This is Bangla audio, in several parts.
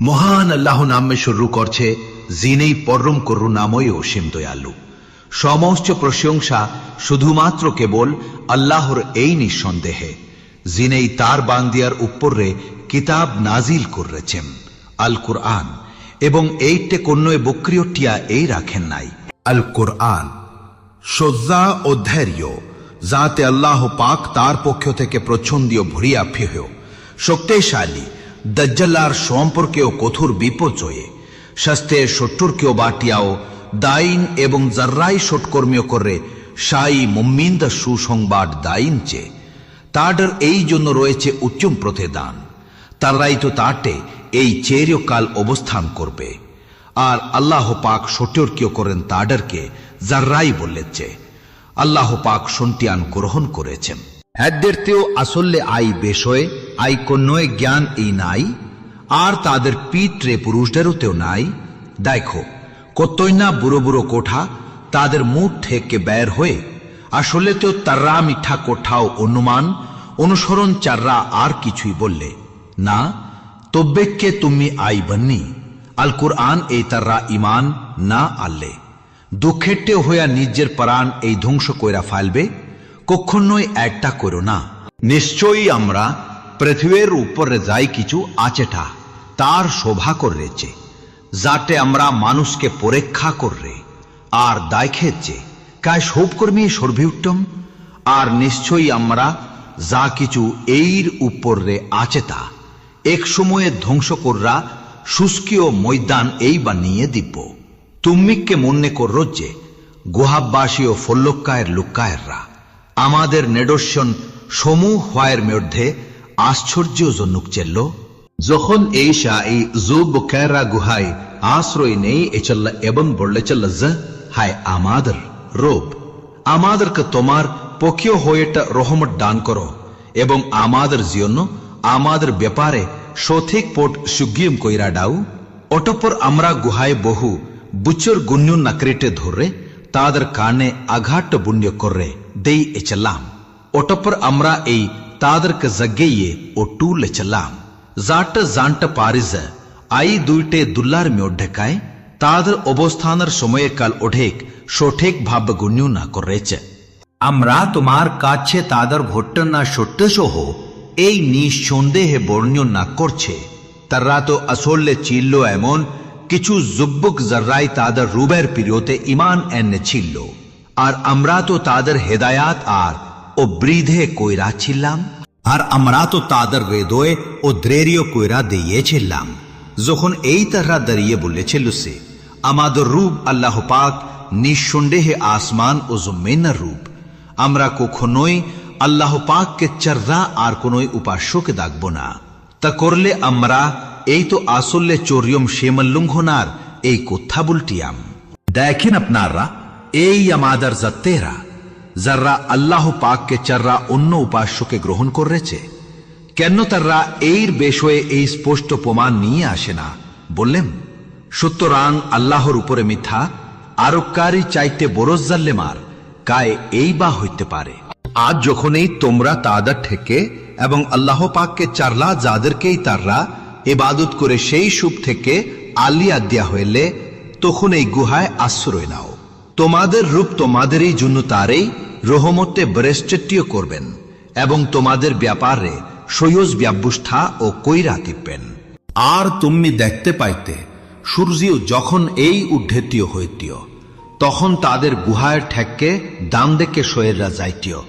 মহান আল্লাহ নামে শুরু করছে যিনি পরম করুণাময় ও অসীম দয়ালু। সমস্ত প্রশংসা শুধুমাত্র কেবল আল্লাহর এই নিঃসন্দেহে যিনি তার বান্দিয়ার উপরে কিতাব নাজিল করেছেন আল কুরআন, এবং এইটে কোন বক্রিয়টিয়া এই রাখেন নাই। আল কুরআন সজ্জা ও ধৈর্য যাতে আল্লাহ পাক তার পক্ষ থেকে প্রচ্ছন্দীয় ভরিয়া ফিহ শক্তিশালী দজ্জালার সম্পর্কেও কঠোর বিপর্যয়ে শাস্তে শত্রুরকেও বাটিয়াও দাইন এবং জার্রাই সৎকর্মীয় করে সাই মুমিন্দা সুসংবাদ দাইন চে তাদের এই জন্য রয়েছে উচ্চম প্রতিদান। তারাই তো তাটে এই চিরকাল অবস্থান করবে। আর আল্লাহ পাক সত্যর্কীয় করেন তাদেরকে জার্রাই বলেছে। আল্লাহ পাক সন্তিয়ান গ্রহণ করেছেন। এদেরতেও আসলে আই বিষয়ে আই কোনয় জ্ঞান এই নাই, আর তাদের পিতরে পুরুষদেরতেও নাই। দেখো কতই না বুড়ো বুড়ো কোঠা তাদের মুখ থেকে বের হয়ে, আসলে তো তারা মিঠা কোঠাও অনুমান অনুসরণ চাররা আর কিছুই বললে না। তব্বেকে তুমি আই বন্নি আল কুরআন এই তারা ইমান না আনলে দুঃখেটে হইয়া নিজের প্রাণ এই ধ্বংস কইরা ফাইলবে। কখনোই একটা করো না। নিশ্চয়ই আমরা পৃথিবীর উপরে যাই কিছু আছেটা তার শোভা করেছে, যাতে আমরা মানুষকে পরীক্ষা করে আর দেখেছে কায় সবকর্মী সর্বিউত্তম। আর নিশ্চয়ই আমরা যা কিছু এর উপরে আছে তা এক সময়ে ধ্বংস কররা শুষ্কীয় ময়দান এই বানিয়ে দিব। তুমি কে মনে করো যে গুহাবাসী ও ফল্লকায়ের লুকায়েররা আমাদের নিদর্শন সমূহ হওয়ার মধ্যে আশ্চর্যজনক চেল। যখন এইসা এই জুবকেরা গুহায় আশ্রয় নেই এচল্লা এবং বললে চল্লা হায় আমাদের রূপ, আমাদেরকে তোমার পক্ষীয় হয়েটা রহমত দান করো এবং আমাদের জন্য আমাদের ব্যাপারে সঠিক পট সুগিয়ম কইরা দাও। অতঃপর আমরা গুহায় বহু বুচর গুণ্য নাকরিটে ধরে তাদের কানে আঘাত বুণ্য করে দেই এচলাম। অতঃপর আমরা এই তাদেরকে জগিয়ে ও টুলে চলাম, যাট জানটা পারিজ আই দুইটে দুল্লার মধ্যেকায় তাদের অবস্থানের সময়কাল অধিক সঠিক ভাব গুণ্য না করেছে। আমরা তোমার কাছে তাদের ঘটনা সত্য সহ এই নিঃসন্দেহে বর্ণনা করছে। তারা তো আসলে ছিল এমন কিছু যুবক যারাই তাদের রুবের পিরিয়তে ইমান এনেছিল, আর আমরা তো তাদের হেদায়াত আর ও বৃদ্ধে কইরা ছিলাম, আর আমরা তো তাদের হৃদয়ে ও ধৈর্য কইরা দিয়েছিলাম। যখন এই তারা দাঁড়িয়ে বলেছিল সে আমাদের রূপ আল্লাহ পাক নিঃসন্দেহে আসমান ও জমিনের রূপ, আমরা কখনোই আল্লাহ পাককে চাররা আর কোন উপাস্যকে ডাকবো না। তা করলে আমরা এই তো আসলে চোরিয়ম সেমল্লুঙ্ঘনার এই কথা বলটিয়াম। দেখেন আপনারা এই আমাদের জাতেরা যারা আল্লাহ পাককে চাররা অন্য উপাস্যকে গ্রহণ করেছে, কেন তারা এর বিষয়ে এই স্পষ্ট প্রমাণ নিয়ে আসে না বললেন? সুতরাং আল্লাহর উপরে মিথ্যা আরোপকারী চাইতে বড় জাল্লেমার কায় এই বা হইতে পারে। আজ যখনই তোমরা তাদের থেকে এবং আল্লাহ পাককে চারলা যাদেরকেই তারা ইবাদত করে সেই সুপ থেকে আলিয়া দেয়া হইলে, তখন এই গুহায় আশ্রয় নাও। তোমাদের রূপ তোমাদেরই জন্য তারই রহমতে বরেষ্ট্য করবেন এবং তোমাদের ব্যাপারে সয়ুজ ব্যবস্থা ও কইরা দিবেন। আর তুমি দেখতে পাইতে সূর্য যখন এই উদ্ধেতীয় হইতীয়, তখন তাদের গুহায় ঠেককে দাম দেখে সয়েরা যাইতীয়,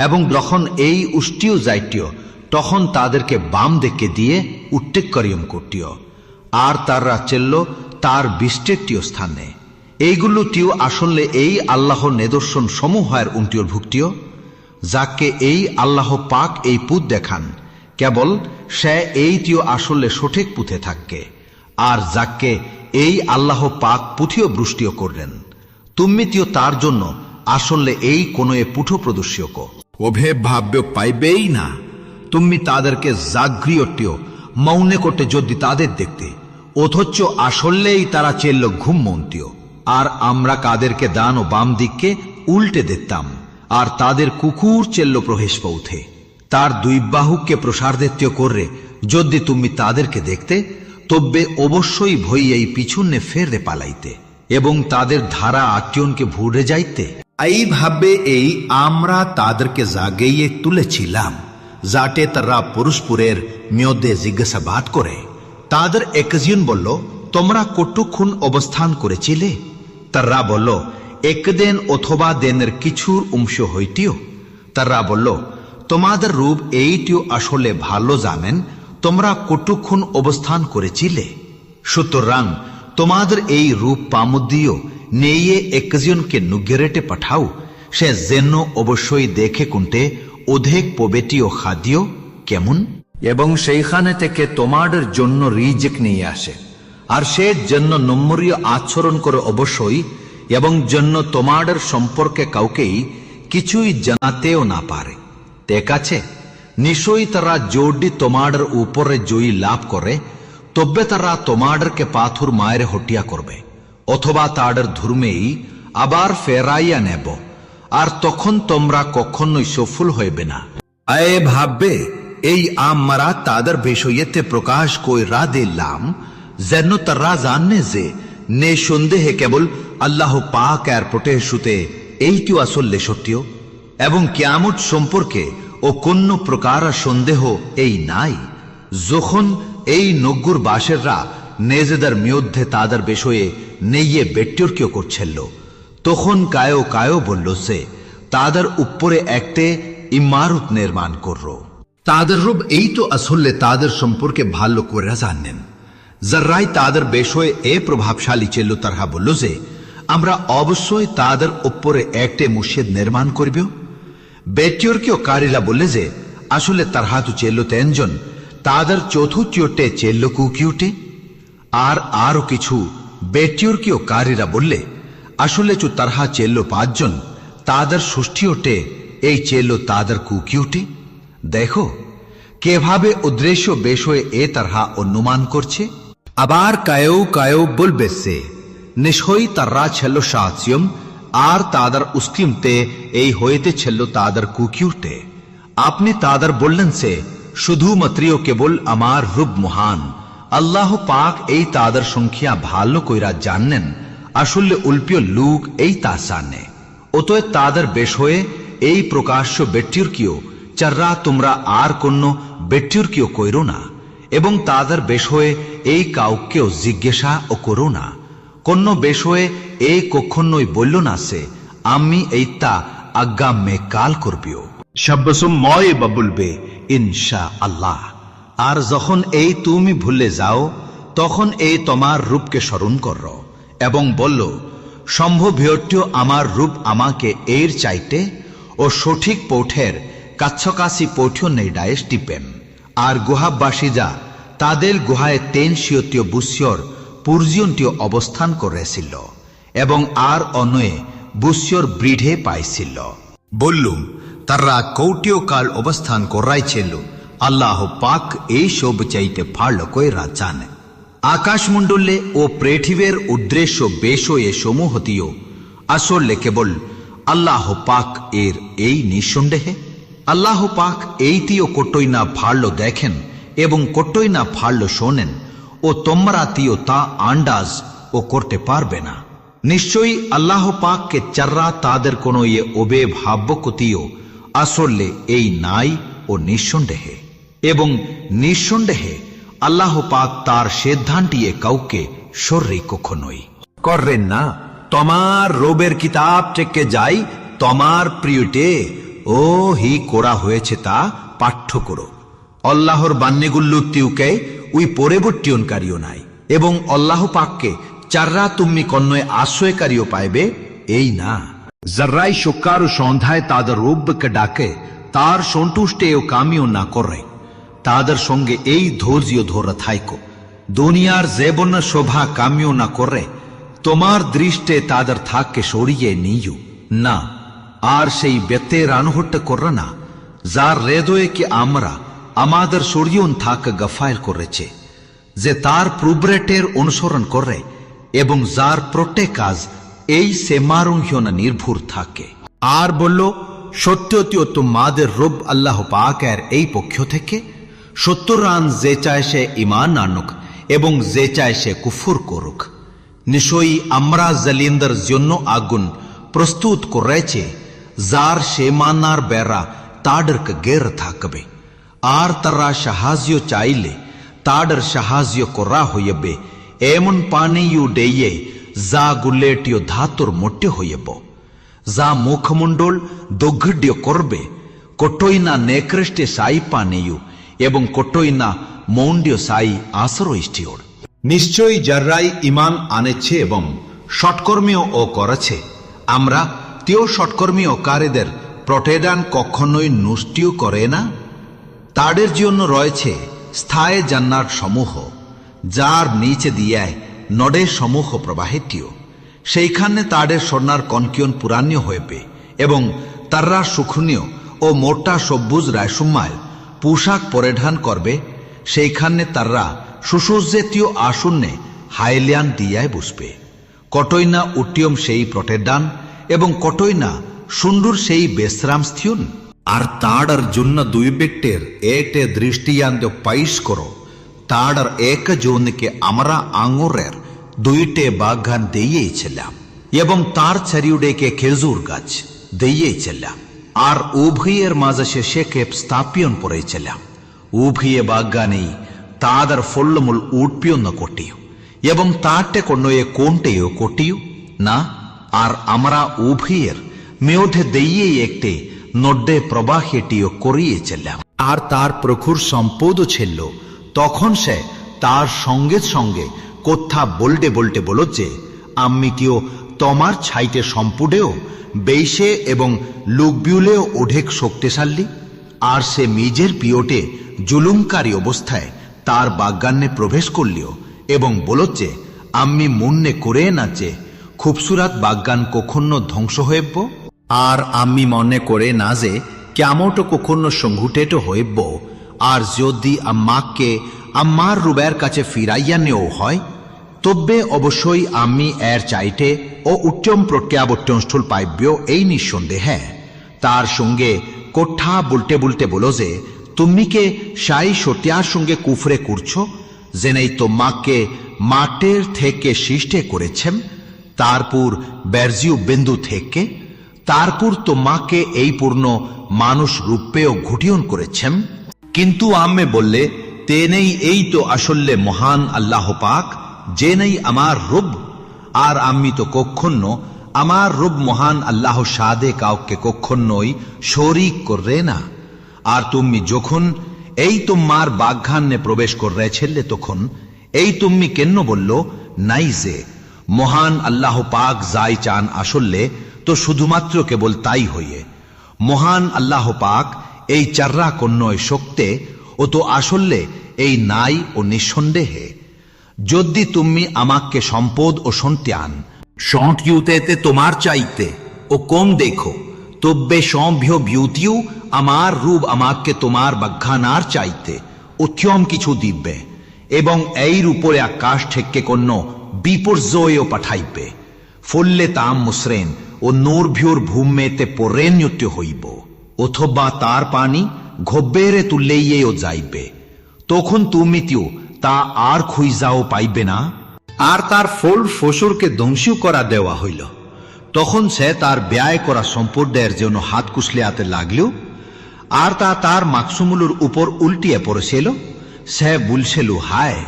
এবং যখন এই উষ্টিও যাইতীয়, তখন তাদেরকে বাম দেখে দিয়ে উত্তেক করিয়ম করতীয়, আর তারা চেলল তার বিষ্টেকটিও স্থানে। এইগুলোটিও আসলে এই আল্লাহর নিদর্শন সমূহের উন্টিয়র ভুক্তিও, যাকে এই আল্লাহ পাক এই পুত দেখান, কেবল সে এইটিও আসলে সঠিক পুঁথে থাকে, আর যাকে এই আল্লাহ পাক পুঁথিও বৃষ্টিও করলেন, তুমিটিও তার জন্য আসলে এই কোন পুঠো প্রদর্শক ওভে ভাব্য পাইবেই না। তুমি তাদেরকে জাগৃয়টিও মৌনে করতে যদি তাদের দেখতে, অথচ আসলেই তারা চেল্ল ঘুম মন্তীয়। আর আমরা কাদেরকে দান ও বাম দিককে উল্টে দেখতাম, আর তাদের কুকুর চেল্ল প্রবেশ পৌঁথে। তার দুই বাহুকে প্রসারদিত্য করে যদি তুমি তাদেরকে দেখতে, তবে অবশ্যই ভইয়াই পিছনে ফেরতে পালাইতে এবং তাদের ধারা আত্মীয়নকে ভুলে যাইতে। এইভাবে এই আমরা তাদেরকে জাগিয়ে তুলেছিলাম যাতে তারা পরস্পরের মধ্যে জিজ্ঞাসাবাদ করে। তাদের একজন বলল, তোমরা কতক্ষণ অবস্থান করেছিলে? তারা বলল, একদিন অথবা দিনের কিছুর অংশ হইতেও। তারা বলল, তোমাদের রূপ এইটিও আসলে ভালো জানেন তোমরা কতক্ষণ অবস্থান করেছিলে। সুতরাং তোমাদের এই রূপ পামুদিও নেইয়ে একজনকে নুগেরেটে পাঠাও, সে যেন অবশ্যই দেখে কোনটে অধিক পবিত্র খাদ্য কেমন, এবং সেইখানে থেকে তোমাদের জন্য রিজিক নিয়ে আসে, আর সে জন্য নম্বরীয় আচরণ করে অবশ্যই, এবং জন্য তোমাদের সম্পর্কে কাউকেই কিছুই জানাতেও না পারে। ঠিক আছে, নিশ্চয়ই তারা যদি তোমাদের উপরে জয়ী লাভ করে তবে তারা তোমাদেরকে পাথর মায়ের হটিয়া করবে, অথবা তাদের ধর্মেই আবার ফেরাইয়া নেব, আর তখন তোমরা কখনোই সফল হইবে না। ভাববে এই আমরা তাদের বিষয়েতে প্রকাশ কইরা দিলাম যেন তারা জানে যে নিঃসন্দেহে কেবল আল্লাহ পাক এর প্রতিশুতে এইটিও আসলে সত্য, এবং কিয়ামত সম্পর্কে ও কোন প্রকার সন্দেহ এই নাই। যখন এই নগ্গুর বাসেররা নিজেদের মধ্যে তাদের বিষয়ে নেইয়ে বেট্যর্কিও করছিল, তখন কায়ো কায়ো বলল যে তাদের উপরে একটি ইমারত নির্মাণ করো। তাদের রূপ এই তো আসলে তাদের সম্পর্কে ভালো করে জানেন। যারাই তাদের বিষয়ে এ প্রভাবশালী ছিল তারা বলল যে আমরা অবশ্যই তাদের উপরে একটি মসজিদ নির্মাণ করব। বেট্যর্কিও কারীরা বললে যে আসলে তারা তো ছিল তিনজন, তাদের চতুর্থীয়টে ছিল কুকিউটে। আর আরো কিছু বেট্যর্কিও কারীরা বললে আসলে তারা ছিল পাঁচজন, তাদের ষষ্ঠীয়টে এই ছিল তাদের কুকিউটে। দেখো কিভাবে উদ্দেশ্য বিষয়ে এ তারা অনুমান করছে। আবার কায়ো কায়ো বলবে সে নিশ্চয়ই তারা ছিল সাতজন, আর তাদের উস্তিমতে এই হইতে ছিল তাদের কুকিউটে। আপনি তাদের বললেন সে শুধুমাত্র কেবল আমার রূপ মহান, আল্লাহ পাক এই তাদের সংখ্যা ভালো কইরা জানেন, আসলে উল্পিয় লোক এই তা জানে। অতএব তাদের বিষয়ে এই প্রকাশ্য বেট্যর্কিও চাররা তোমরা আর কোন বেট্যর্কিও কইরো না, এবং তাদের বিষয়ে এই কাউকেও জিজ্ঞাসা ও করো না। কোন বিষয়ে এই কখনোই বলল না সে আমি এইটা আগামে কাল করবিও। শব্বসুম ময় বলবে ইনশা আল্লাহ। আর যখন এই তুমি ভুলে যাও তখন এই তোমার রূপকে স্মরণ করো এবং বলল সম্ভবত আমার রূপ আমাকে এর চাইতে ও সঠিক পৌঠের কাছাকাছি পৌঁছ নেই ডায়েস টিপেন। আর গুহাবাসী যা তাদের গুহায় 300 বৎসর পর্যন্ত অবস্থান করেছিল এবং আর অনয়ে বৎসর বৃদ্ধে পাইছিল। বললুম তারা কৌটিও কাল অবস্থান করাইছিল, আল্লাহ পাক এই সব চাইতে ভালো কইরা জানে। আকাশমণ্ডলে ও পৃথিবীর উদ্দেশ্য বিষয়ে সমূহতীয় আসলে কেবল আল্লাহ পাক এর এই নিঃসন্দেহে। আল্লাহ পাক এইটিও কতই না ভালো দেখেন এবং কতই না ভালো শোনেন, ও তোমরা তিও তা আন্দাজ ও করতে পারবে না। নিশ্চয়ই আল্লাহ পাককে চাররা তাদের কোন ওবে ভাব্যকতিও আসলে এই নাই ও নিঃসন্দেহে, এবং নিঃসন্দেহে আল্লাহ পাক তার সিদ্ধান্তিয়ে কাউকে শরীর কখনোই করেন না। তোমার রবের কিতাব থেকে যাই তোমার প্রিয়টে ও হি করা হয়েছে তা পাঠ্য করো। আল্লাহর বান্যেগুল্লু তিউকে ওই পরিবর্তনকারীও নাই, এবং আল্লাহ পাককে চাররা তুমি কন্যয় আশ্রয়কারীও পাইবে এই না। যারাই শোকার সন্ধ্যায় তাদের রব্বকে ডাকে তার সন্তুষ্টে ও কামিও না করে, তাদের সঙ্গে এই ধৈর্য ধরে থাইকো। দুনিয়ার জীবন শোভা কামিও না করে তোমার দৃষ্টে তাদের থাককে সরিয়ে নিও না। আর সেই ব্যক্তি রানহট্ট করে না যার হৃদয়ে কি আমরা আমাদের সরিয়ন থাক গফাইল করেছে, যে তার প্রুব্রেটের অনুসরণ করে এবং যার প্রত্যেক কাজ এই সেমারুহ্যনা নির্ভর থাকে। আর বলল সত্যতিও তোমাদের রব আল্লাহ পাকের এই পক্ষ থেকে 70 রান যে চায় সে ইমান আনুক এবং যে চায় সে কুফর করুক। নিশ্চয়ই আমরা জালিমদের জন্য আগুন প্রস্তুত করেছে, যার সীমানার বেড়া তাদেরকে ঘেরে থাকবে, আর তারা সাহায্য চাইলে তাদের সাহায্য করা হইবে এমন পানীয় দেয়ে যা গুলেটিও ধাতুর মোটে হইব, যা মুখমণ্ডল দোঘ্য করবে, কটই না নেকৃষ্টে সাই পানীয় এবং কটই না মৌন্ডীয় সাই আশ্রয়ষ্টিওর। নিশ্চয়ই যারাই ইমান আনেছে এবং সৎকর্মীও ও করেছে, আমরা তেও সৎকর্মীকারীদের প্রতিদান কখনোই নষ্টিও করে না। তাদের জন্য রয়েছে স্থায়ী জান্নাত সমূহ, যার নিচে দিয়ে নদে সমূহ প্রবাহিতও। সেইখানে তাদের সোনার কনকিয়ন পুরানীয় হইবে এবং তারা সুখনীয় ও মোটা সবুজ রায়সুমায় পোশাক পরিধান করবে। সেইখানে তারা সুসজ্জিতীয় আসনে হাইলিয়ান দিয়ায় বসবে। কটই না উটিয়ম সেই প্রতিদান এবং কটই না সুন্দর সেই বিশ্রাম স্থিয়ন। আর তাড়ার জন্য দুই ব্যক্তির একটে দৃষ্টিয়ান্ত পাইশ করো, তাড়ার এক জনকে আমরা আঙুরের দুইটে বাগান দিয়েছিলাম এবং তার চারিউডেকে খেজুর গাছ দিয়েছিলাম, আর উভয়ের মাঝে শেষে স্থাপিয়ন করেছিলাম। উভয়ে বাগানেই তাদের ফলমূল উৎপিয়ন কটিও এবং তারটে কন্যে কোনটেও কটিও না। আর আমরা উভয়ের মেয়ঠে দিয়ে একটি নড্ডে প্রবাহেটিও করিয়েছিলাম। আর তার প্রখুর সম্পদ ছিল। তখন সে তার সঙ্গে সঙ্গে কথা বলতে বলতে বলো যে, আমি কেউ তোমার ছাইতে সম্পূর্ণেও বেশে এবং লোকবিউলেও অধিক শক্তিশালী। আর সে নিজের পিওটে জুলুমকারী অবস্থায় তার বাগানে প্রবেশ করলিও এবং বলো যে, আমি মনে করে না যে খুবসুরাত বাগান কখনো ধ্বংস হইব, আর আমি মনে করে না যে কেমনটা কখনো সংঘটিত হইব। আর যদি আমাকে আমার রূপের কাছে ফিরাইয়া নেও হয়, তবে অবশ্যই আমি এর চাইতে ও উত্তম প্রত্যাবর্তনস্থল পাইব এই নিঃসন্দেহে। তার সঙ্গে কথা বলতে বলতে বলো যে, তুমি কে সাই সটিয়ার সঙ্গে কুফরে করছো, জেনেই তোমাকে মাটির থেকে সৃষ্টি করেছেন, তারপর বেরজিউ বিন্দু থেকে, তারপর তোমাকে এই পূর্ণ মানুষ রূপেও ঘটিয়ন করেছেন। কিন্তু আমি বললে, তে নেই, এই তো আসলে মহান আল্লাহ পাক, যে নেই আমার রব। আর আমি তো কখনো আমার রব মহান আল্লাহ সাদে কাউকে কখনোই শরিক করে না। আর তুমি যখন এই তোমার বাগানে প্রবেশ করেছিলে, তখন এই তুমি কেন বলল নাই যে মহান আল্লাহ পাক যাই চান আসলে তো শুধুমাত্র কেবল তাই হইয়ে। মহান আল্লাহ পাক এই চাররা কন্যয় শক্তে ও তো আসলে এই নাই ও নিঃসন্দেহে। যদি তুমি আমাকে সম্পদ ও সন্তান সন্তিউতে তোমার চাইতে ও কম দেখো, তবে সম্ভ্য বিউতিও আমার রূপ আমাকে তোমার বাগানার চাইতে উত্তম কিছু দিবে এবং এর উপরে আকাশ থেকে কোন বিপর্যয়ও পাঠাইবে। ফললে তাম মুসরেন ও নূরভ্যুর ভূমেতে পরেণ্যত হইব, অথবা তার পানি ঘব্বেরে তুললেইও যাইবে। তখন তুমি তা আর খুঁজাও পাইবে না। আর তার ফল ফসলকে ধ্বংস করা দেওয়া হইল। তখন সে তার ব্যয় করা সম্পদের জন্য হাত কুশলিয়াতে লাগল, আর তা তার মাকসুমুলুর উপর উল্টিয়ে পড়েছিল। সে বলছিল, হায়,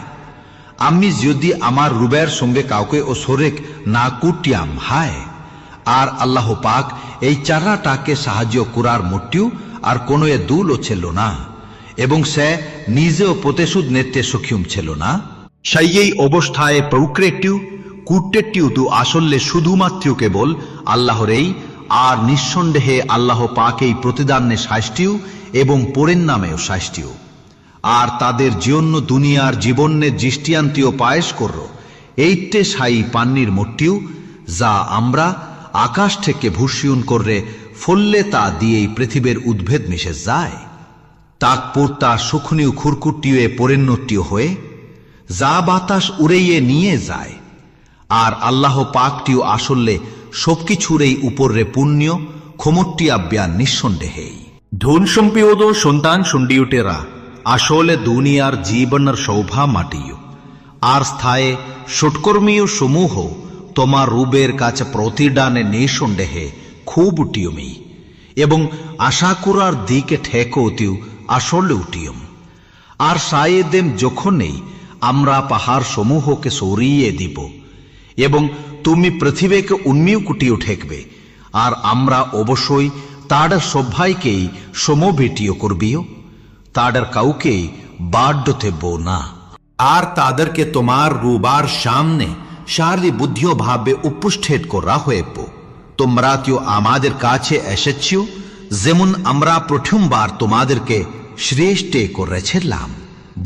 আমি যদি আমার রুবের সঙ্গে কাউকে ও শরেক না কুটিয়াম, হায়। আর আল্লাহ পাক এই চারাটাকে সাহায্য করার মোটিও আর কোনো এ দুলও ছিল না, এবং সে নিজেও প্রতিশোধ নিতে সক্ষম ছিল না। সেই অবস্থায় প্রক্রিয়াটিও কুটেটিও তো আসলে শুধুমাত্র কেবল আল্লাহরেই। আর নিঃসন্দেহে আল্লাহ পাক এই প্রতিদানের শাস্তিও এবং পরিণামেও শাস্তিও। আর তাদের জন্য দুনিয়ার জীবনের দৃষ্টিয়ান্তিও পায়েস করো এইটে সাই পান্নির মোটিও, যা আমরা আকাশ থেকে ভূষণ করে ফললে তা দিয়েই পৃথিবীর উদ্ভেদ মিশে যায়। তারপর তা শুকনীয় খুরকুটিয়ে পরিণতিও হয়ে যা বাতাস উড়িয়ে নিয়ে যায়। আর আল্লাহ পাকটিও আসলে সবকিছুর এই উপরে পুণ্য ক্ষমটি আব্যা নিঃসন্দেহেই। ধন সম্পদ সন্তান সন্ডিউটেরা আসলে দুনিয়ার জীবনের শোভা মাটিও। আর স্থায়ে সৎকর্মীয় সমূহ তোমার রূপের কাছে প্রতিদানে নিঃসন্দেহে খুব উটিয়মি এবং আশা করার দিকে ঠেকতিও আসলে উটিয়ম। আর সায়েদেম যখনই আমরা পাহাড় সমূহকে সরিয়ে দিব এবং তুমি পৃথিবীকে উন্মিয় কুটিও ঠেকবে, আর আমরা অবশ্যই তাদের সবাইকেই সমবেটিও করবিও, তাদের কাউকেই বাধ্য থেব না। আর তাদেরকে তোমার রূবার সামনে সারি বুদ্ধিও ভাবে উপস্থিত করা হয়েব। তোমরা তো আমাদের কাছে এসেছিও যেমন আমরা প্রথমবার তোমাদেরকে শ্রেষ্ঠ করেছিলাম,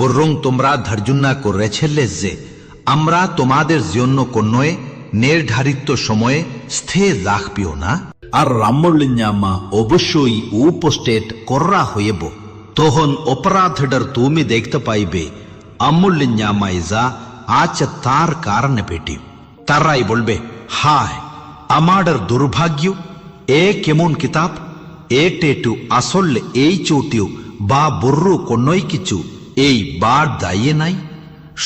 বরং তোমরা ধার্যনা করেছিলে যে আমরা তোমাদের জন্য কোন নির্ধারিত সময়ে স্থির রাখবিও না। আর রামলিঞ্জামা অবশ্যই উপস্থিত করা হইব। তখন অপরাধের তুমি দেখতে পাইবে আমূল্যামাইজা আজ তার কারণে পেটি। তারাই বলবে, হায় আমাদের দুর্ভাগ্য, এ কেমন কিতাব, এটেটু আসলে এই চৌটিও বা বর্রু কোনই কিছু এই বার দাইয়ে নাই,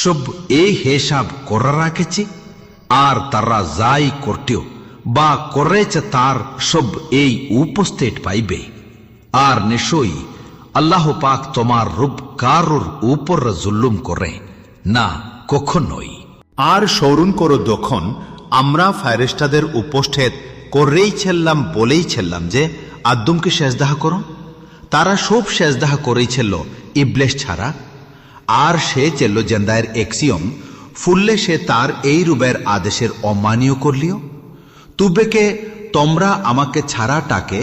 সব এই হিসাব করা রাখেছে। আর তারা যাই করতেও বা করেছে তার সব এই উপস্থিত পাইবে। আর নিশ্চয়ই আল্লাহ পাক তোমার রূপ কারোর উপর জুলুম করে না, কখনোই। আর স্মরণ করো যখন আমরা ফেরেশতাদের উপস্থিত করেইছিলাম বলেইছিলাম যে আদমকে সেজদাহ করো, তারা সব সেজদাহ করেছিল ইবলিস ছাড়া। আর সে ছিল জেন্দায়ের এক্সিয়ম, ফুললে সে তার এই রূপের আদেশের অমান্য করলিও। তুবেকে তোমরা আমাকে ছাড়াটাকে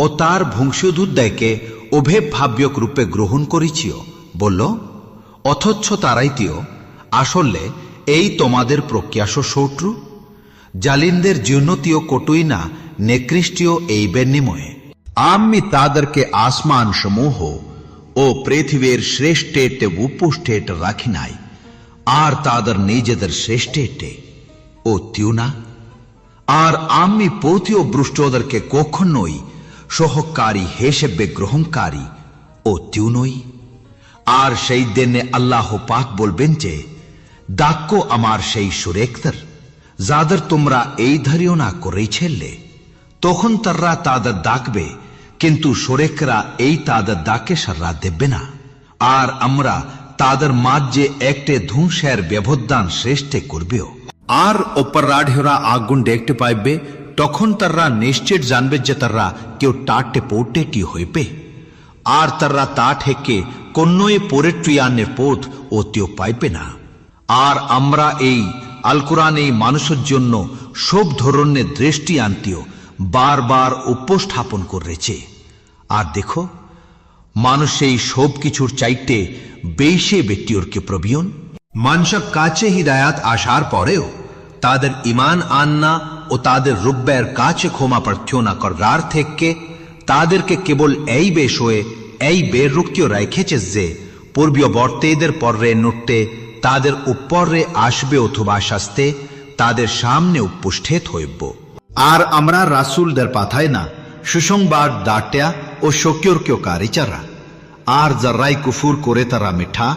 ও তার বংশোদ্ভূতকে অভিভাব্যক রূপে গ্রহণ করেছিও বলল, অথচ তারাইতিও আসলে এই তোমাদের প্রজ্ঞাস শত্রু। জালিমদের জীর্ণতীয় কটুই না নিকৃষ্টীয় এই বিনিময়ে আমি তাদেরকে আসমান সমূহ ও পৃথিবীর শ্রেষ্ঠেতে উপস্থিত রাখি নাই, আর তাদের নিজেদের শ্রেষ্ঠেতে ও তিউ না। আর আমি পতিও ব্রুষ্টদেরকে কখনোই সহকারী হিসেবে গ্রহণকারী ও তিউ নই। আর সেই দিনে আল্লাহ পাক বলবেন যে, ডাকো আমার সেই সুরেকদের যাদের তোমরা এই ধারিও করেছিলে। তখন তারা তাদের ডাকবে, কিন্তু সুরেকরা এই তাদের ডাকে সাড়া দেবে না। আর আমরা তাদের মাঝে একটি ধ্বংসের ব্যবধান সৃষ্টি করবেও। আর অপরাধীরা আগুন দেখতে পাইবে, তখন তারা নিশ্চিত জানবে যে তারা কেউ টাটে পৌটেটি হইবে। আর তারা তা থেকে কোনই পরিত্রাণের পথ অতিও পাইবে না। আর আমরা এই আল কোরআন এই মানুষের জন্য সব ধরনের দৃষ্টি আনতিও বারবার উপস্থাপন করেছে। আর দেখো, মানুষ এই সব কিছুর চাইতে বেশি ব্যক্তিওরকে প্রবীণ। মানুষের কাছে হিদায়াত আসার পরেও তাদের ইমান আননা ও তাদের রুব্বের কাছে ক্ষমা প্রার্থনা করার থেকে তাদেরকে কেবল এই বিষয়ে এই বেরুক্তিও রেখেছে যে পূর্বীয় বর্তেদের পরে নড়তে তাদের উপরে আসবে অথবা শাস্তে তাদের সামনে উপস্থিত হইব। আর আমরা রাসূলদের পাঠাই না সুসংবাদ দাটিয়া ও সক্রিয়কারী চারা। আর যারাই কুফুর করে তারা মিঠা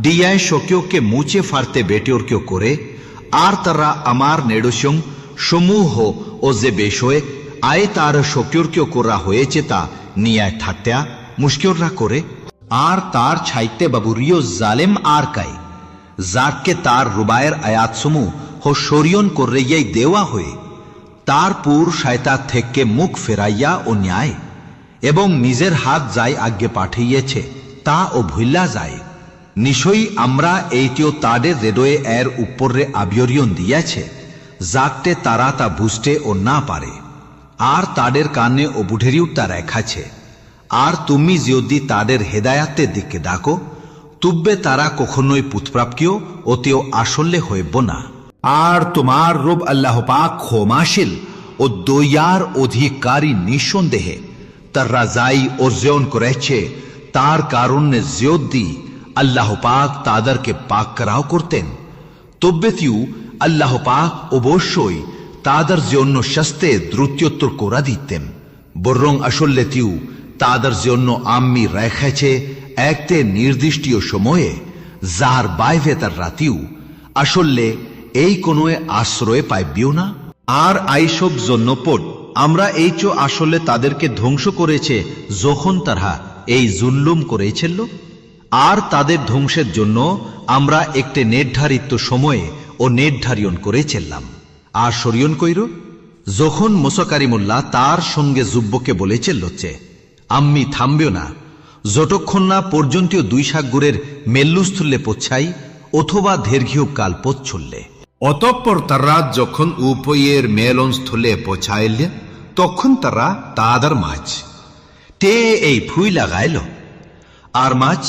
ডিয়ায় সক্রিয়কে মুছে ফারতে বেটিওর করে। আর তারা আমার নেডুসং সমূহ ও যে বিষয়ে আয় তার সক্রিয় করা হয়েছে তা নিয়ায় ঠাট্টা মুশকিলরা করে। আর তার ছাইতে বাবুরিও জালেম আর কাই যাকে তার রুবায়ের আয়াতসমূহ ও সরিয়ন করিয়াই দেওয়া হয়ে তার পুর শয়তান থেকে মুখ ফেরাইয়া ও ন্যায় এবং নিজের হাত যাই আজ্ঞে পাঠিয়েছে তা ও ভুল্লা যায়। নিশ্চয়ই আমরা এইটিও তাদের হৃদয়ে এর উপরে আবিয়রিয়ন দিয়েছে যাতে তারা তা বুঝতে ও না পারে। আর তাদের কানে ও বুঝেরিও তা রেখাছে। আর তুমি যদি তাদের হেদায়াতের দিকে ডাকো, তুব্বে তারা কখনোই পুতপ্রাপ্য অতিও আসলে হইব না। আর তোমার রব আল্লাহ পাক ক্ষমাশীল ও দয়ার অধিকারী নিঃসন্দেহে তারা যাই অর্জন করেছে তার কারণে যদি আল্লাহ পাক তাদেরকে পাক করাও করতেন, তবে তিউ আল্লাহ পাক অবশ্যই তাদের জন্য শাস্তে দ্রুতোত্তর করা দিতেন। বরং আসলে তিউ তাদের জন্য আমি রেখেছে একটি নির্দিষ্ট সময়ে যার বাইরে তার রাতিও আসলে এই কোনো আশ্রয় পাইবিও না। আর আইসব জন্য পড় আমরা এই চো আসলে তাদেরকে ধ্বংস করেছে যখন তারা এই জুল্লুম করেছিল, আর তাদের ধ্বংসের জন্য আমরা একটি নির্ধারিত সময়ে ও নির্ধারণ করেছিলাম। আর সরিয়ন কইর যখন মুসা কারিমুল্লাহ তার সঙ্গে যুব্বকে বলেছিল যে আমি থামবেও না যতক্ষণ না পর্যন্ত দুই সাগরের মেল্লুস্থলে পৌঁছাই অথবা দীর্ঘীয় কাল পৌঁছলে। অতঃপর তারা যখন উভয়ের মেলনস্থলে পৌঁছাইলে তখন তারা তাদের মাঝ তে এই ফুই লাগাইল, আর মাছ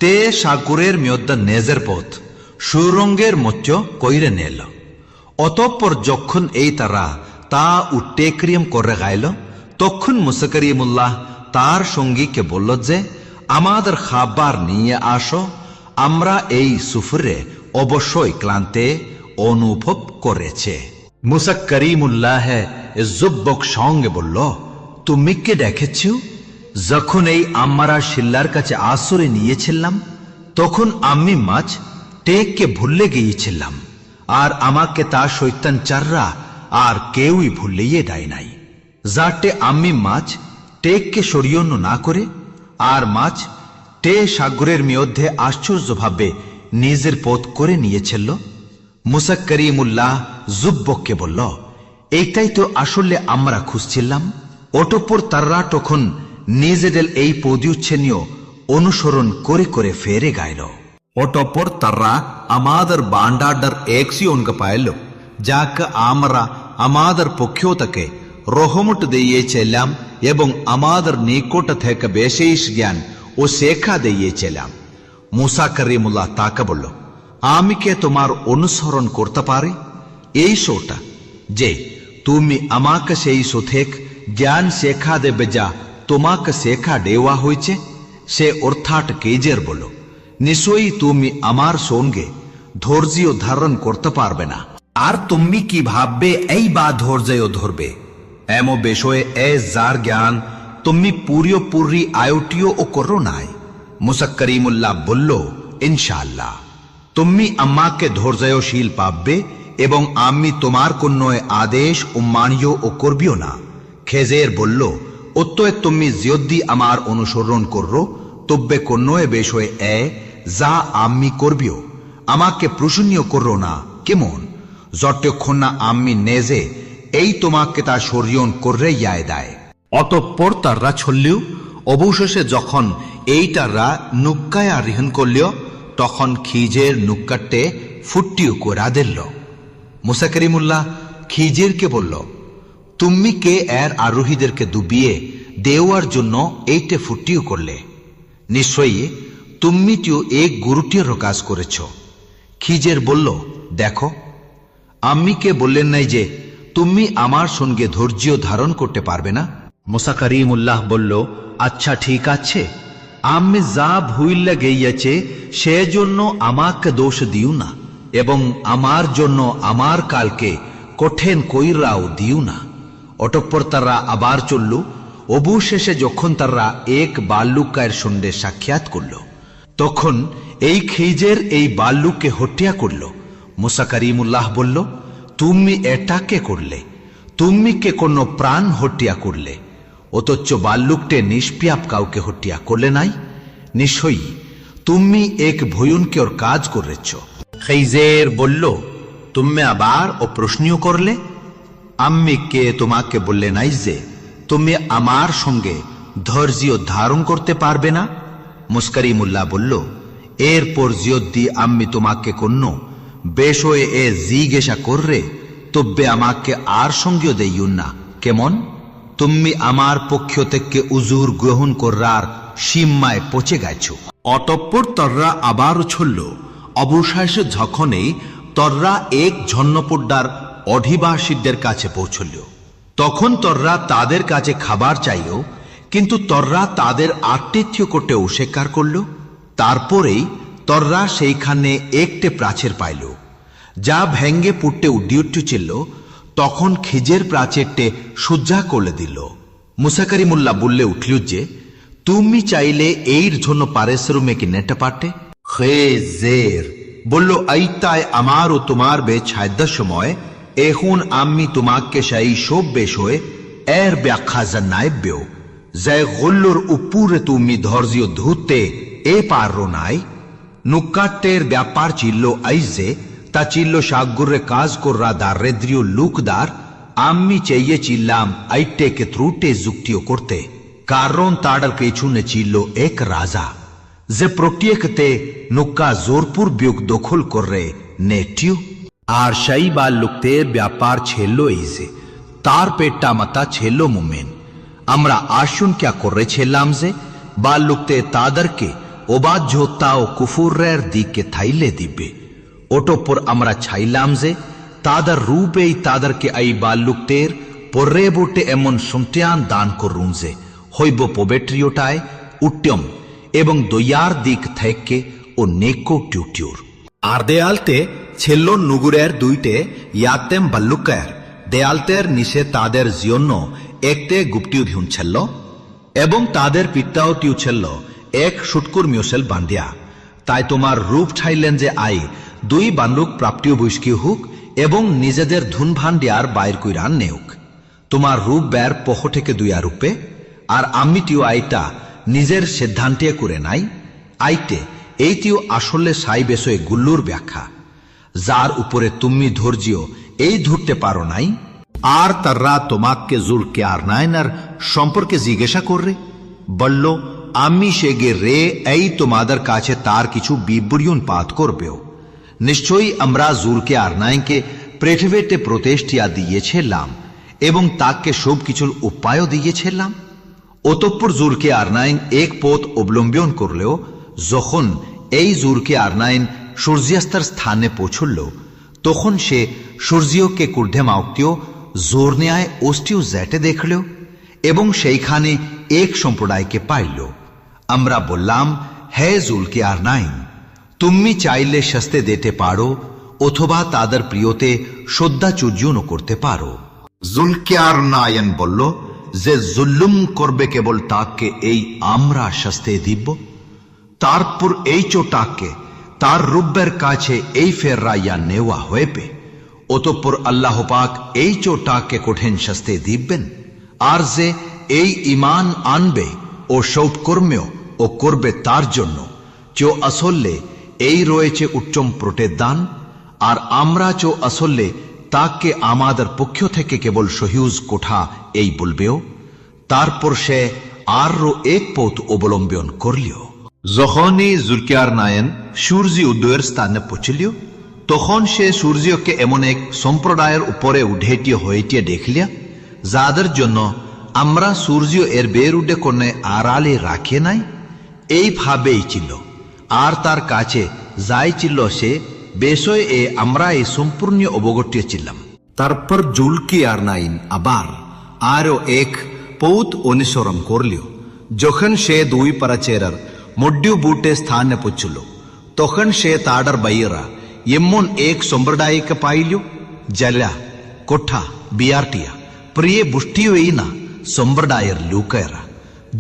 তে সাগরের মেয়দ্দা নেজের পথ সুরঙ্গের মচ্চ কইরে নেল। অতঃপর যখন এই তারা তা উটেক্রিয়ম করে গাইল তখন মুসা কারিমুল্লাহ তার সঙ্গীকে বলল যে আমাদের খাবার নিয়ে আসো, আমরা এই সুফরে অবশ্যই ক্লান্তে অনুভব করেছে। মুসা কারিমুল্লাহ যুব্বক সঙ্গে বলল, তুমি কে দেখেছ? যখন এই আমরা শিল্লার কাছে আশ্রয় নিয়েছিলাম তখন আমি মাছ টেককে ভুলে গিয়েছিলাম, আর আমাকে তা শৈতান চাররা আর কেউই ভুলিয়ে দেয় নাই, যাতে আমি মাছ টেককে সরিয়ন্য না করে আর মাছ টে সাগরের মধ্যে আশ্চর্যভাবে নিজের পথ করে নিয়েছিল। মুসা করিমুল্লাহ যুব্বককে বলল, এইটাই তো আসলে আমরা খুঁজছিলাম। অতঃপর তারা তখন নিজেদের এই পদুচ্ছেনীয় অনুসরণ করে করে ফেরে গাইল। অতঃপর তারা আমাদের বান্ডার একসিয়নকে পাইল, যাকে আমরা আমাদের পক্ষ থেকে রহমত দিয়েছিলাম এবং আমাদের নিকট থেকে বিশেষ জ্ঞান ও শেখা দিয়েছিলাম। মুসা করিমুল্লাহ তাকে বলল, আমি কে তোমার অনুসরণ করতে পারি এই শোটা যে তুমি আমাকে সেই সুথেক জ্ঞান শেখা দেবে যা তোমাকে শেখা দেওয়া হয়েছে? সে অর্থাৎ কেজের বলো, নিশ্চয়ই তুমি আমার সঙ্গে ধৈর্য ধারণ করতে পারবে না। আর তুমি কি ভাববে এই বা ধৈর্য ধরবে এমন বিষয়ে যার জ্ঞান তুমি পুরোপুরি আয়টিও ও করো নাই? মুসা করিমুল্লাহ বলল, ইনশাআল্লাহ তুমি আমাকে ধৈর্যশীল পাবে এবং আমি তোমার কোন আদেশ অমানিও ও করবিও না। খেজের বলল, অতএব তুমি যদি আমার অনুসরণ করো তবে কোন বিষয়ে যা আমি করবিও আমাকে প্রশংসনীয় করো না, কেমন যতক্ষণ না আমি নেজে এই তোমাকে তা সরিয়ন করে ইয় দেয়। অতঃপর তারা ছল্লিও অবশেষে যখন এই তারা নুক্কায় আরোহণ করল তখন খিজের নুক্কাটে ফুটিও করা দিল। মুসা করিমুল্লাহ খিজেরকে বলল, তুমি কে এর আরোহীদেরকে ডুবিয়ে দেওয়ার জন্য এইটে ফুটিও করলে? নিশ্চয়ই তুমি তো এক গুরুটির কাজ করেছ। খিজের বলল, দেখো আমি কে বললেন নাই যে তুমি আমার সঙ্গে ধৈর্য ধারণ করতে পারবে না? মুসা করিমুল্লাহ বলল, আচ্ছা ঠিক আছে, আমি যা ভুল গিয়েছে সেজন্য আমাকে দোষ দিও না এবং আমার জন্য আমার কালকে কঠিন কইরাও দিও না। অতঃপর তারা আবার চলল। অবশেষে যখন তারা এক বাল্লুকায়ের সঙ্গে সাক্ষাৎ করল তখন এই খিজের এই বাল্লুককে হত্যা করল। মুসা করিমুল্লাহ বলল, তুমি এটাকে করলে? তুমি কে কোনো প্রাণ হত্যা করলে? অথচ বাল্লুকটে নিষ্পিয়াপ কাউকে হত্যা করলে নাই। নিশ্চয়ই তুমি এক ভয়ঙ্কর কাজ করেছ। খিজের বলল, তুমি আবার ও প্রশ্নও করলে? আমি কে তোমাকে বললে নাই যে তুমি আমার সঙ্গে ধৈর্য ধারণ করতে পারবে না? মুসা করিমুল্লাহ বলল, এরপর যদি আমি তোমাকে কোন বিষয়ে জিজ্ঞাসা কররে তবে আমাকে আর সঙ্গেও দেইও না, কেমন? তুমি আমার পক্ষ থেকে উজুর গ্রহণ করার সীমায় পৌঁছে গেছ। অতঃপর তররা আবার ছলল। অবশেষে যখনই তররা এক ঝন্নপড্ডার অধিবাসীদের কাছে পৌঁছল তখন তররা তাদের কাছে খাবার চাইল, কিন্তু তররা তাদের আতিথ্য করতে অস্বীকার করল। তারপরেই তররা সেইখানে একটি প্রাচীর পাইল যা ভেঙ্গে পুটে উড্ডিউঠছিল। তখন খিজের প্রাচীরটে সজ্জা করে দিল। মুসা করিমুল্লাহ বললে উঠল যে তুমি চাইলে এর জন্য পারিশ্রমিক নেটে পাটে। খেজের বলল, আইতায় আমার ও তোমার বেছায়দার সময় এখন আমি তোমাকে সেই সব বিষয়ে এর ব্যাখ্যা জানাইবেও যে গল্লুর উপরে তুমি ধৈর্য ধরতে এ পারো নাই। নুকাটের ব্যাপার ছিল এই যে তা ছিল সাগরে কাজ করা দারিদ্র্য লোকদার। আমি চেয়েছিলাম আইটেকে ত্রুটে যুক্তিও করতে, কারণ তার পেছনে ছিল এক রাজা যে প্রত্যেকতে নুকা জোরপূর্বক দখল করে নেটিও। আর সেই বাল্যুকদের ব্যাপার ছিল এই যে তার পেটটা মাতা ছিল মোমেন। আমরা আসুন ক্যা করেছিলাম যে বাল্যুকতে তাদেরকে অবাধ্যতা ও কুফুরের দিকে থাইলে দিবে। ওটপর আমরা চাইলাম যে তাদের রূপেই তাদেরকে এই বাল্যুকদের পরে বটে এমন সন্তান দান করুন যে হইব পবিত্রতায় উত্তম এবং দয়ার দিক থেকে ও নেকো টিউটিউর। আর দেয়ালতে ছিল নুগুরের দুইটে ইয়াতেম বাল্লুকের। দেয়ালতের নিচে তাদের জন্য একতে গুপ্তিও ভিউন ছিল এবং তাদের পিতাও টিউ ছিল এক সুটকুর মিউসেল বান্ধিয়া। তাই তোমার রূপ ছাইলেন যে আই দুই বান্লুক প্রাপ্তিও বৈষ্কি হুক এবং নিজেদের ধুন ভান্ডিয়ার বাইর কইরান নেউক। তোমার রূপ বের পহ থেকে দুইয়া রূপে। আর আমিটিও আইটা নিজের সিদ্ধান্তে করে নাই। আইতে এইটিও আসলে সাই বেসয়ে গুল্লুর ব্যাখ্যা যার উপরে তুমি ধৈর্য এই ধরতে পারো নাই। আর তারা তোমাকে জুলকে আর নাইনার সম্পর্কে জিজ্ঞাসা কররে, বলল, আমি সেগে রে এই তোমাদের কাছে তার কিছু বিবরণ পাঠ করবেও। নিশ্চয়ই আমরা জুলকে আর নাইকে পৃথিবীতে প্রতিষ্ঠা দিয়েছিলাম এবং তাকে সব কিছুর উপায়ও দিয়েছিলাম। অতঃপর জুলকে আর নাইন এক পথ অবলম্বন করলেও যখন এই জুলকে আর নাইন সূর্যাস্তের স্থানে পৌঁছল তখন সে সূর্যকে কুর্ধে মাউক্তিও জোর নেয় অষ্টিও জ্যাটে দেখল এবং সেইখানে এক সম্প্রদায়কে পাইল। আমরা বললাম, হে জুলকে আর নাইন, তুমি চাইলে শাস্তে দিতে পারো অথবা তাদের প্রিয়তে শ্রদ্ধাচর্যও করতে পারো। জুলকে আর নায়ন বলল, যে জুল্লুম করবে কেবল তাকে এই আমরা শাস্তে দিব। তারপর এই চোটাকে তার রুব্বের কাছে এই ফেররাইয়া নেওয়া হইবে। অতঃপর আল্লাহ পাক এই চোটাকে কঠিন শাস্তি দিবেন। আর যে এই ইমান আনবে ও সৌৎকর্মেও ও করবে তার জন্য চো আসলে এই রয়েছে উচ্চম প্রতিদান। আর আমরা চো আসলে তাকে আমাদের পক্ষ থেকে কেবল সহিউজ কোঠা এই বলবেও। তারপর সে আরও এক পথ অবলম্বন করলিও। যখনই জুলকিয়ার নায়ন সূর্য উদয়ের স্থানে পৌঁছলিও তখন সে সূর্যকে এমন এক সম্প্রদায়ের উপরে উঠেটিয়ে হয়েটিয়ে দেখলিয়া যাদের জন্য আমরা সূর্য এর বের উঠে কোনে আড়ালে রাখে নাই এইভাবেই ছিল। আর তার কাছে যাই ছিল সে বিষয়ে আমরা এই সম্পূর্ণ অবগত ছিলাম। তারপর জুলকিয়ার নাইন আবার আরো এক পৌত অনুসরণ করলিও। যখন সে দুই পারাচেরার মড্ডু বুটে স্থানে পৌঁছল তখন সে তাডার বাইরা এমন এক সম্প্রদায়কে পাইল জলা কোঠা বিয়ারটিয়া প্রিয় বুষ্টিও এই না সম্প্রদায়ের লোকেরা।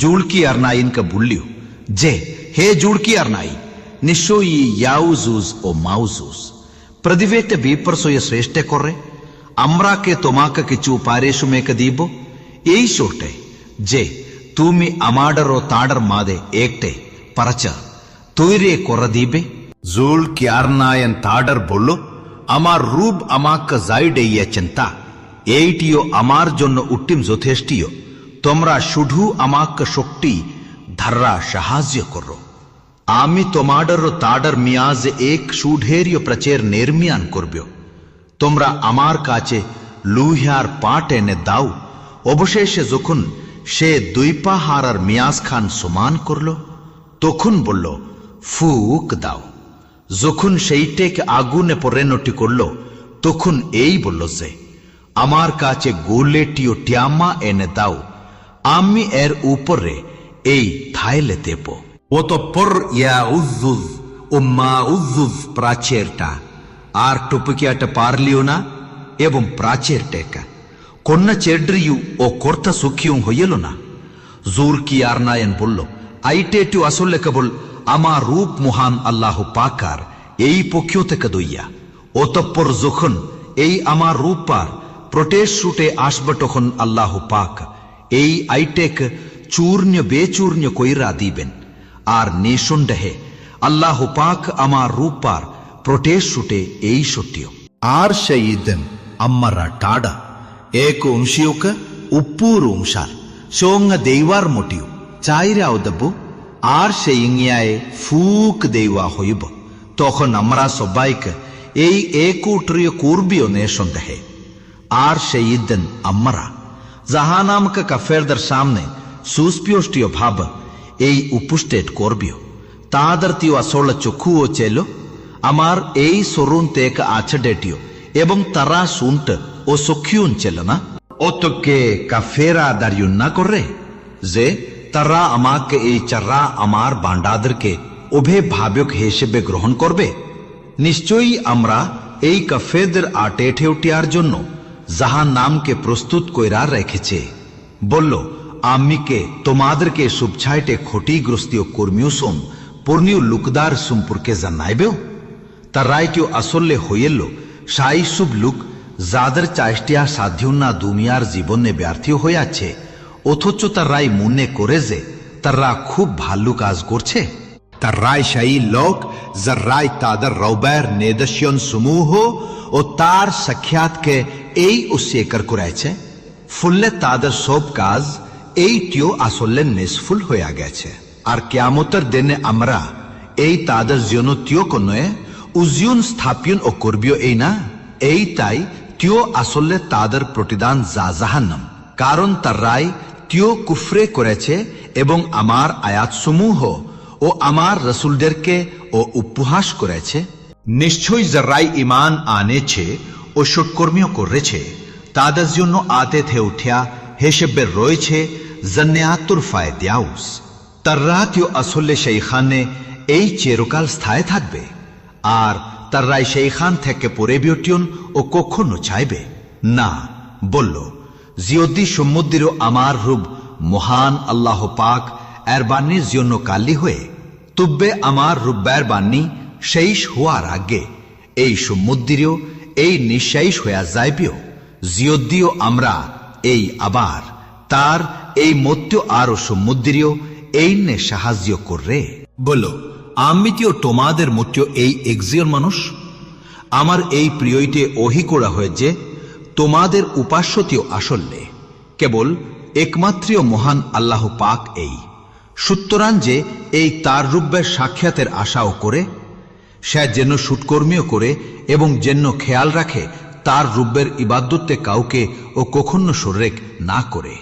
জুলকিয়ার নাইনকে বললিও যে, হে জুলকিয়ার নাই, নিশ্চয়ই ইয়াউজুজ ও মাউজুজ পৃথিবীতে বিপর্যয় শ্রেষ্ঠ করে। আমরা কে তোমাকে কিছু পারিশ্রমিক দিব এই চোটে যে তুমি আমাদের ও তাদের মাঝে একটে পারাচা তৈরি করে দিবে। জুলকিয়ার নায়ন তাডার বলল, আমার রূপ আমাকে যাই দেইয়া চিন্তা এইটিও আমার জন্য উত্তম যথেষ্টীয়। তোমরা শুধু আমাকে শক্তি ধারা সাহায্য করো। আমি তোমাদের ও তাদের মিয়াজে এক সুঢেরীয় প্রচের নির্মিয়ান করবে। তোমরা আমার কাছে লুহিয়ার পাট এনে দাও। অবশেষে যখন সে দুই পাহাড়ার মিয়াজ খান সমান করল তখন বলল, ফুক দাও। যখন সেইটাকে আগুনে পরিণত করল তখন এই বলল যে, আমার কাছে গোলেটি ও টিয়ামা এনে দাও, আমি এর উপরে এই থাইলে দেব। অতঃপর ইয়াউজুজ ও মাউজুজ প্রাচীরটা আর টুপকিয়াটা পারলিও না এবং প্রাচীর টেকা কন্যা চেড্রিয়ু ও কর্তা সুখিও হইল না। জুলকিয়ার নায়ন বলল, আইটেটু আসলে কেবল আমার রূপ মহান আল্লাহ পাকার এই পক্ষীয় থেকে দইয়া অতঃপর যখন এই আমার রূপার প্রটেশ রুটে আসবে তখন আল্লাহ পাক এই আইটেক চূর্ণ বেচূর্ণ কইরা দিবেন আর নিঃসন্দেহে আল্লাহ পাক আমার রূপার প্রটেশ রুটে এই সত্যিও আর শহীদন ಅಮ್ಮರ ಟಾಡ ಏಕು ಉಂಶಿಯುಕ ಉಪ್ಪೂರು ಉಂಶಾರ್ ಶೋಂಗ ದೈವಾರ್ ಮೊಟಿಯು চাইরাওদবু আর সে ইংয়ায় ফুক দেওয়া হইব তখন আমরা সবাইকে এই একুট্রিয় কুরবিও নিঃসন্দেহে আর সে ইদ্দেন আমরা জাহানামকে কাফেরদের সামনে সুস্পিয়ষ্টিয় ভাব এই উপস্টেট করবিও তাদের তিও আসল চক্ষুও চেলো আমার এই সরুন তেক আছডেটিও এবং তারা শুনট ও সখিউন চেল না অতকে কাফেরা দাঁড়িয়ে না করে যে তারা আমাকে এই চারা আমার বান্ডাদেরকে উভে ভাবক হিসেবে গ্রহণ করবে নিশ্চয়ই আমরা এই কাফেরদের আটে ঠেউটিয়ার জন্য জাহান নামকে প্রস্তুত কইরা রেখেছে বলল আমিকে তোমাদেরকে সুবছাইটে ক্ষতিগ্রস্তীয় কর্মীয়সম পূর্ণীয় লুকদার সম্পর্কে জানাইবেও তার রায়টিও আসলে হইল সাই সুব লুক যাদের চাইষ্টিয়া সাধ্যনা দুনিয়ার জীবনে ব্যর্থ হইয়াছে অথচ তার রায় মনে করে যে তারা খুব ভালো কাজ করছে তার রায় সেই লোক যার রায় তাদের রৌবের নিদর্শন সমূহ ও তার সাক্ষাৎকে এই উস্সেকর করেছে ফুললে তাদের সব কাজ এইটিও আসলে নিষ্ফল হইয়া গেছে আর কিয়ামতের দিনে আমরা এই তাদের জন্য তিও কোনয়ে উজিউন স্থাপিয়ন ও করবিও এই না এই তাই তিও আসলে তাদের প্রতিদান জাহান্নাম কারণ তার রায় তিও কুফরে করেছে এবং আমার আয়াতসমূহ ও আমার রসুলদেরকে ও উপহাস করেছে নিশ্চয়ই যারাই ইমান আনেছে ও সৎকর্মীও করেছে তাদের জন্য আতে থে উঠিয়া হিসেবে রয়েছে জান্নাতুল ফায়দাউস তারা তিও আসলে সেইখানে এই চিরকাল স্থায়ী থাকবে আর তারাই সেইখান থেকে পরে বিয়টিয়ন ও কখনো চাইবে না বলল জিয়দি সমুদ্র আমার রূপ মহান আল্লাহ পাক এর বাণীর জন্য কালি হয়ে তুব্বে আমার রূপের বাণী শেষ হওয়ার আগে এই সমুদ্রেও এই নিঃশেষ হইয়া যাইবেও জিয়দিও আমরা এই আবার তার এই মত্য আরো সমুদ্রেও এই নে সাহায্য করে বলো আমিতিও তোমাদের মধ্য এই একজন মানুষ আমার এই প্রিয়ইতে ওহি করা হয়ে যে তোমাদের উপাস্যতীয় আসলে কেবল একমাত্রীয় মহান আল্লাহ পাক এই সুতরাং যে এই তার রূপের সাক্ষাতের আশাও করে সে যেন সুৎকর্মীও করে এবং যেন খেয়াল রাখে তার রূপের ইবাদতে কাউকে ও কখনো শরীক না করে